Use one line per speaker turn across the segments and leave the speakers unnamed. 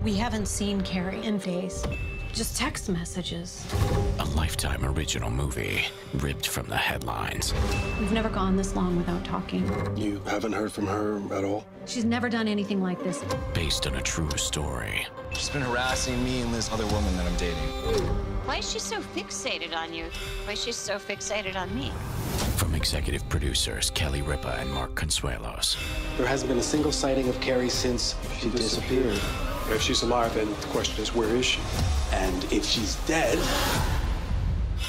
We haven't seen Cari in days, just text messages.
A Lifetime original movie, ripped from the headlines.
We've never gone this long without talking.
You haven't heard from her at all?
She's never done anything like this.
Based on a true story.
She's been harassing me and this other woman that I'm dating.
Why is she so fixated on you? Why is she so fixated on me?
From executive producers Kelly Ripa and Mark Consuelos.
There hasn't been a single sighting of Cari since she disappeared. If she's alive, then the question is, where is she? And if she's dead,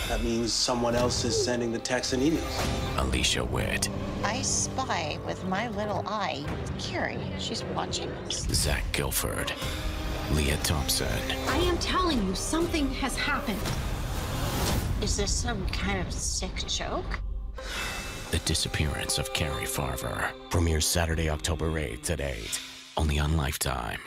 that means someone else is sending the texts and emails.
Alicia Witt.
I spy with my little eye. Cari, she's watching us.
Zach Gilford. Leah Thompson.
I am telling you, something has happened.
Is this some kind of sick joke?
The Disappearance of Cari Farver. Premieres Saturday, October 8th at 8. Only on Lifetime.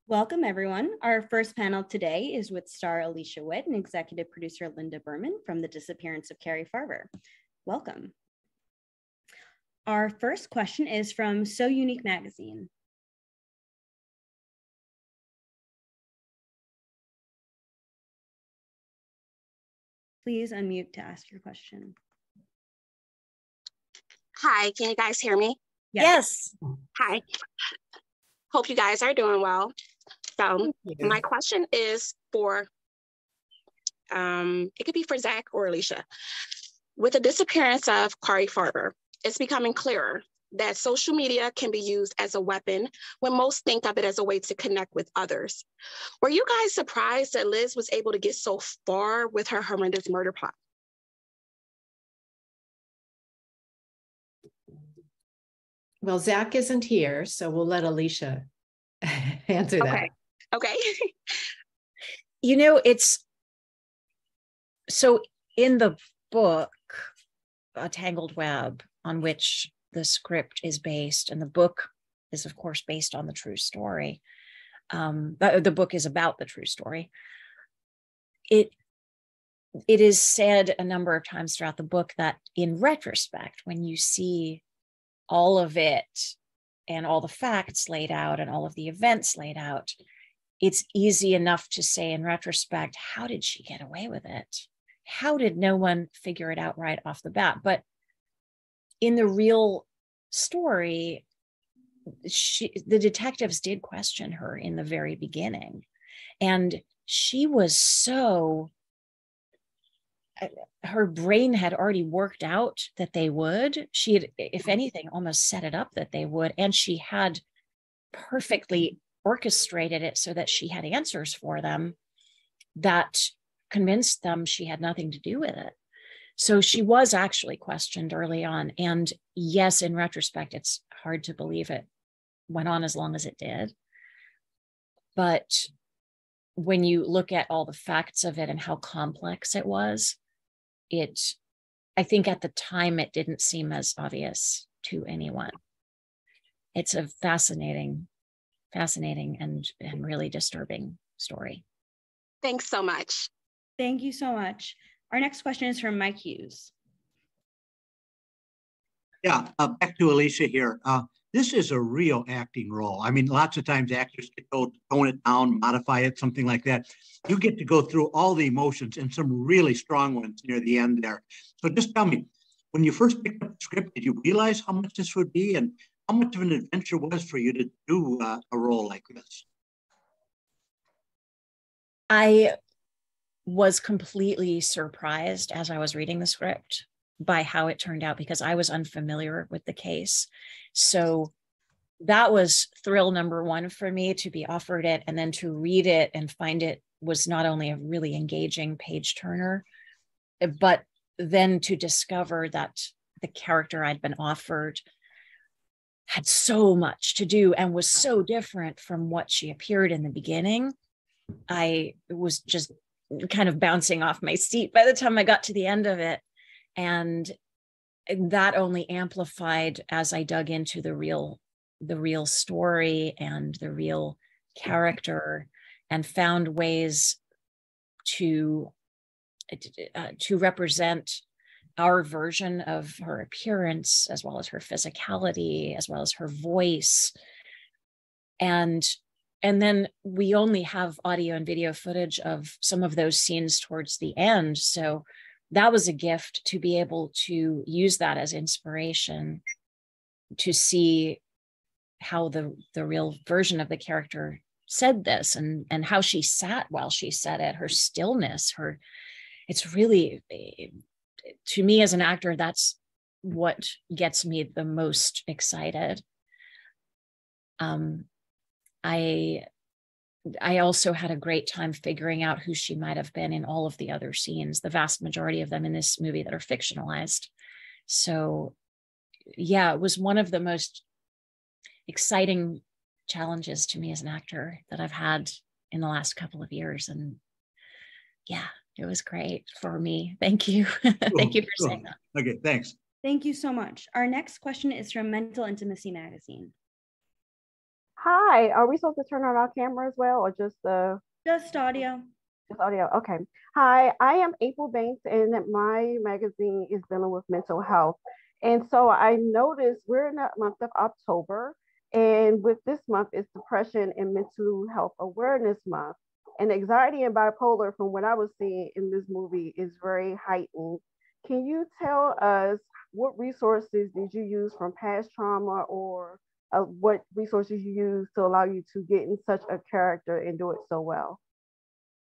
Welcome, everyone. Our first panel today is with star Alicia Witt and executive producer Linda Berman from The Disappearance of Cari Farver. Welcome. Our first question is from So Unique magazine. Please unmute to ask your question.
Hi, can you guys hear me?
Yes.
Hi. Hope you guys are doing well. So my question is for, it could be for Zach or Alicia. With the disappearance of Cari Farver, it's becoming clearer that social media can be used as a weapon when most think of it as a way to connect with others. Were you guys surprised that Liz was able to get so far with her horrendous murder plot?
Well, Zach isn't here, so we'll let Alicia answer that.
Okay.
You know, it's so in the book, A Tangled Web, on which the script is based, and the book is, of course, based on the true story. The book is about the true story. It is said a number of times throughout the book that in retrospect, when you see all of it and all the facts laid out and all of the events laid out, it's easy enough to say in retrospect, how did she get away with it? How did no one figure it out right off the bat? But in the real story, the detectives did question her in the very beginning. And she was so, her brain had already worked out that they would. She had, if anything, almost set it up that they would. And she had perfectly orchestrated it so that she had answers for them that convinced them she had nothing to do with it. So she was actually questioned early on. And yes, in retrospect, it's hard to believe it went on as long as it did. But when you look at all the facts of it and how complex it was, I think at the time it didn't seem as obvious to anyone. It's a fascinating and really disturbing story.
Thanks so much.
Thank you so much. Our next question is from Mike Hughes.
Yeah, back to Alicia here. This is a real acting role. I mean, lots of times actors get to tone it down, modify it, something like that. You get to go through all the emotions and some really strong ones near the end there. So just tell me, when you first picked up the script, did you realize how much this would be and how much of an adventure was for you to do a role like this?
I was completely surprised as I was reading the script by how it turned out, because I was unfamiliar with the case. So that was thrill number one for me, to be offered it and then to read it and find it was not only a really engaging page turner, but then to discover that the character I'd been offered had so much to do and was so different from what she appeared in the beginning. I was just kind of bouncing off my seat by the time I got to the end of it. And that only amplified as I dug into the real story and the real character, and found ways to represent our version of her appearance, as well as her physicality, as well as her voice. And and then we only have audio and video footage of some of those scenes towards the end. So that was a gift to be able to use that as inspiration to see how the real version of the character said this, and how she sat while she said it, her stillness, it's really, to me as an actor, that's what gets me the most excited. I also had a great time figuring out who she might have been in all of the other scenes, the vast majority of them in this movie that are fictionalized. So yeah, it was one of the most exciting challenges to me as an actor that I've had in the last couple of years. And yeah, it was great for me. Thank you. Thank you for saying that.
Okay, thanks.
Thank you so much. Our next question is from Mental Intimacy Magazine.
Hi, are we supposed to turn on our camera as well, or just
audio?
Just audio. Okay. Hi, I am April Banks, and my magazine is dealing with mental health. And so I noticed we're in the month of October, and with this month is Depression and Mental Health Awareness Month. And anxiety and bipolar, from what I was seeing in this movie, is very heightened. Can you tell us what resources did you use from past trauma, or what resources you use to allow you to get in such a character and do it so well?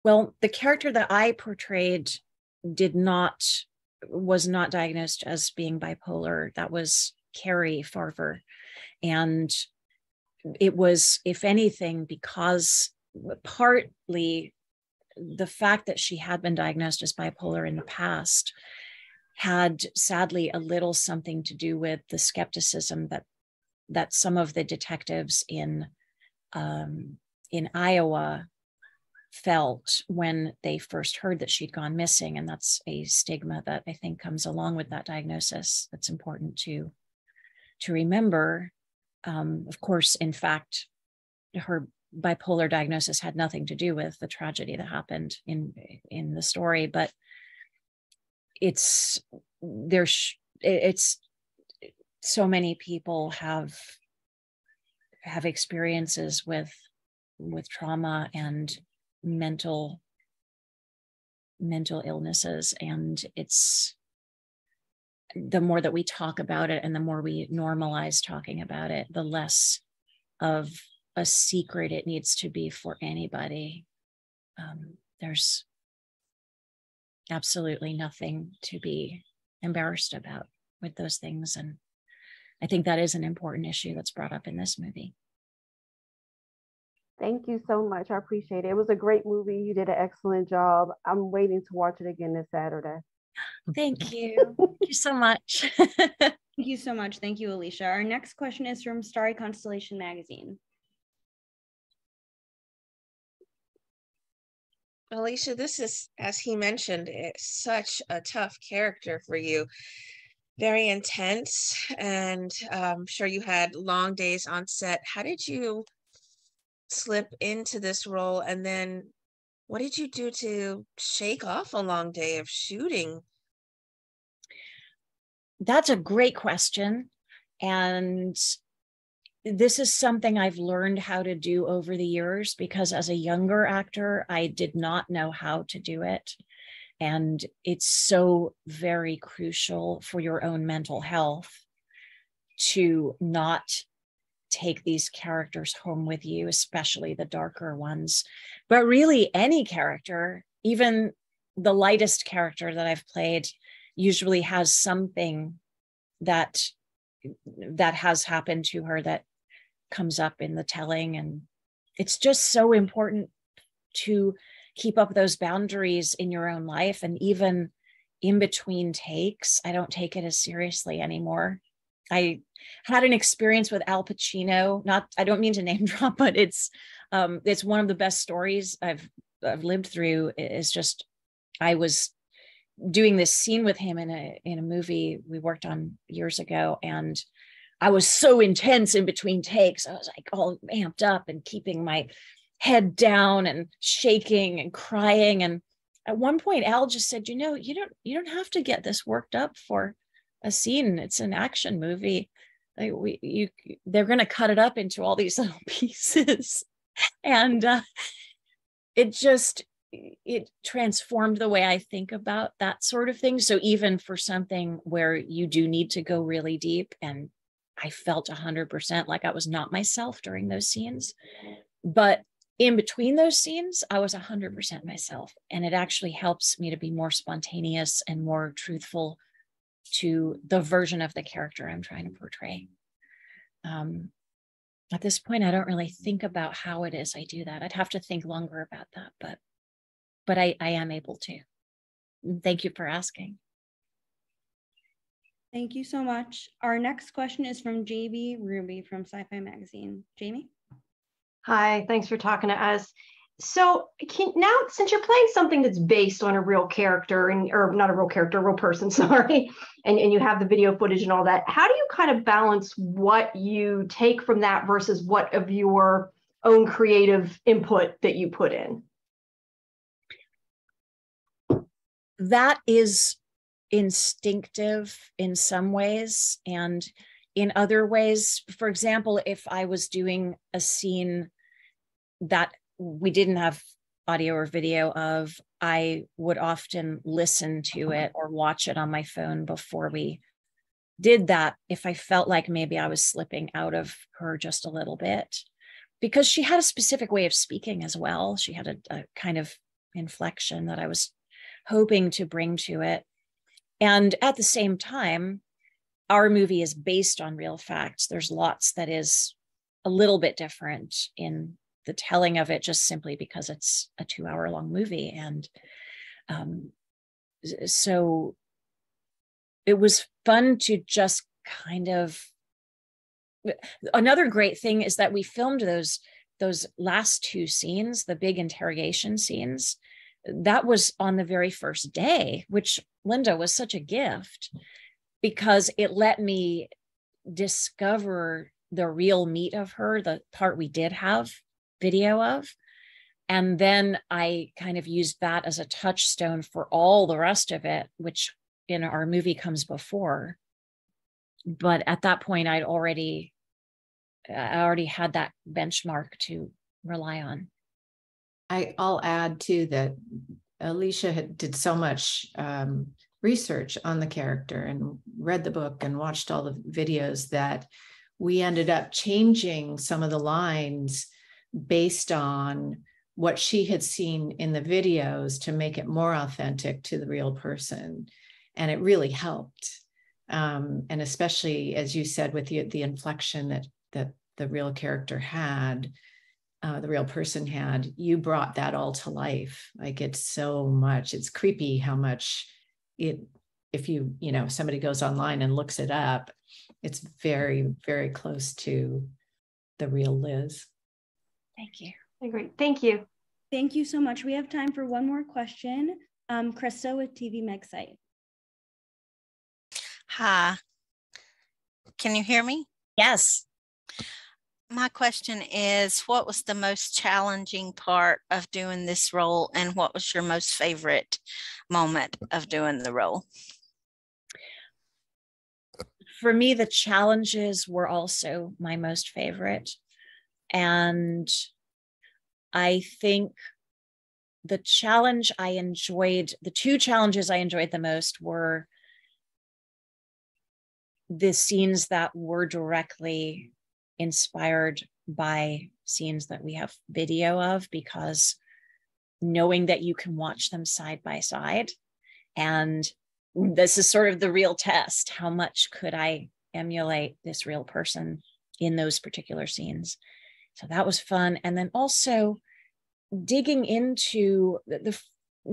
Well, the character that I portrayed was not diagnosed as being bipolar. That was Cari Farver. And it was, if anything, because partly the fact that she had been diagnosed as bipolar in the past had sadly a little something to do with the skepticism that some of the detectives in Iowa felt when they first heard that she'd gone missing. And that's a stigma that I think comes along with that diagnosis that's important to remember. Of course, in fact, her bipolar diagnosis had nothing to do with the tragedy that happened in the story, but it's so many people have experiences with trauma and mental illnesses, and it's the more that we talk about it and the more we normalize talking about it, the less of a secret it needs to be for anybody. There's absolutely nothing to be embarrassed about with those things. And I think that is an important issue that's brought up in this movie.
Thank you so much. I appreciate it. It was a great movie. You did an excellent job. I'm waiting to watch it again this Saturday.
Thank you. Thank you so much.
Thank you so much. Thank you, Alicia. Our next question is from Starry Constellation Magazine.
Alicia, this is, as he mentioned, it's such a tough character for you. Very intense, and I'm sure you had long days on set. How did you slip into this role, and then what did you do to shake off a long day of shooting?
That's a great question. And this is something I've learned how to do over the years, because as a younger actor, I did not know how to do it. And it's so very crucial for your own mental health to not take these characters home with you, especially the darker ones. But really, any character, even the lightest character that I've played, usually has something that has happened to her that comes up in the telling. And it's just so important to keep up those boundaries in your own life. And even in between takes, I don't take it as seriously anymore. I had an experience with Al Pacino. I don't mean to name drop, but it's one of the best stories I've lived through. Is just, I was doing this scene with him in a movie we worked on years ago, and I was so intense in between takes. I was like all amped up and keeping my head down and shaking and crying. And at one point, Al just said, you don't have to get this worked up for a scene. It's an action movie. They're going to cut it up into all these little pieces. And it transformed the way I think about that sort of thing. So even for something where you do need to go really deep, and I felt 100% like I was not myself during those scenes, but in between those scenes, I was 100% myself. And it actually helps me to be more spontaneous and more truthful to the version of the character I'm trying to portray. At this point, I don't really think about how it is I do that. I'd have to think longer about that, but I am able to. Thank you for asking.
Thank you so much. Our next question is from JB Ruby from Sci-Fi Magazine. Jamie?
Hi, thanks for talking to us. So now, since you're playing something that's based on a real character, or not a real character, a real person, sorry, and you have the video footage and all that, how do you kind of balance what you take from that versus what of your own creative input that you put in?
That is instinctive in some ways, and in other ways, for example, if I was doing a scene that we didn't have audio or video of, I would often listen to it or watch it on my phone before we did that, if I felt like maybe I was slipping out of her just a little bit, because she had a specific way of speaking as well. She had a kind of inflection that I was hoping to bring to it. And at the same time, our movie is based on real facts. There's lots that is a little bit different in the telling of it, just simply because it's a 2-hour-long movie. And so it was fun to just kind of, another great thing is that we filmed those last 2 scenes, the big interrogation scenes. That was on the very first day, which, Linda, was such a gift, because it let me discover the real meat of her, the part we did have video of. And then I kind of used that as a touchstone for all the rest of it, which in our movie comes before. But at that point, I already had that benchmark to rely on.
I'll add too that Alicia did so much research on the character and read the book and watched all the videos that we ended up changing some of the lines based on what she had seen in the videos to make it more authentic to the real person. And it really helped. And especially, as you said, with the inflection that the real character had, the real person had, you brought that all to life. Like, it's so much, it's creepy how much if somebody goes online and looks it up, it's very, very close to the real Liz.
Thank you.
Great. Thank you.
Thank you so much. We have time for one more question. Krista with TV Meg site.
Hi. Can you hear me?
Yes.
My question is, what was the most challenging part of doing this role, and what was your most favorite moment of doing the role?
For me, the challenges were also my most favorite. And I think the 2 challenges I enjoyed the most were the scenes that were directly inspired by scenes that we have video of, because knowing that you can watch them side by side, and this is sort of the real test. How much could I emulate this real person in those particular scenes? So that was fun. And then also digging into the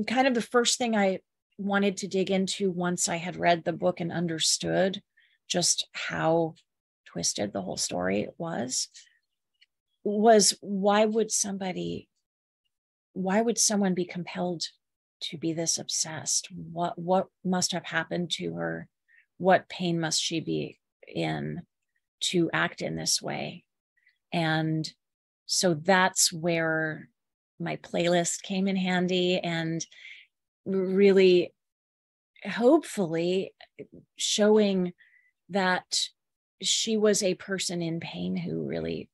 kind of the first thing I wanted to dig into once I had read the book and understood just how twisted the whole story was why would someone be compelled to be this obsessed? What must have happened to her? What pain must she be in to act in this way? And so that's where my playlist came in handy, and really, hopefully, showing that she was a person in pain who really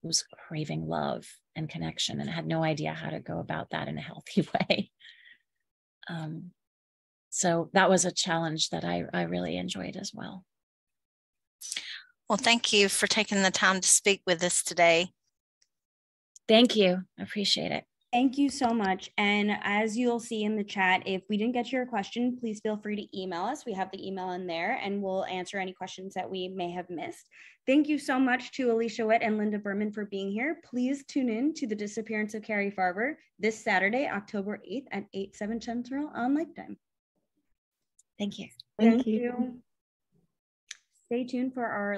was craving love and connection, and had no idea how to go about that in a healthy way. So that was a challenge that I really enjoyed as well.
Well, thank you for taking the time to speak with us today.
Thank you. I appreciate it.
Thank you so much. And as you'll see in the chat, if we didn't get to your question, please feel free to email us. We have the email in there, and we'll answer any questions that we may have missed. Thank you so much to Alicia Witt and Linda Berman for being here. Please tune in to The Disappearance of Cari Farver this Saturday, October 8th at 8/7 Central on Lifetime.
Thank you.
Thank you. Stay tuned for our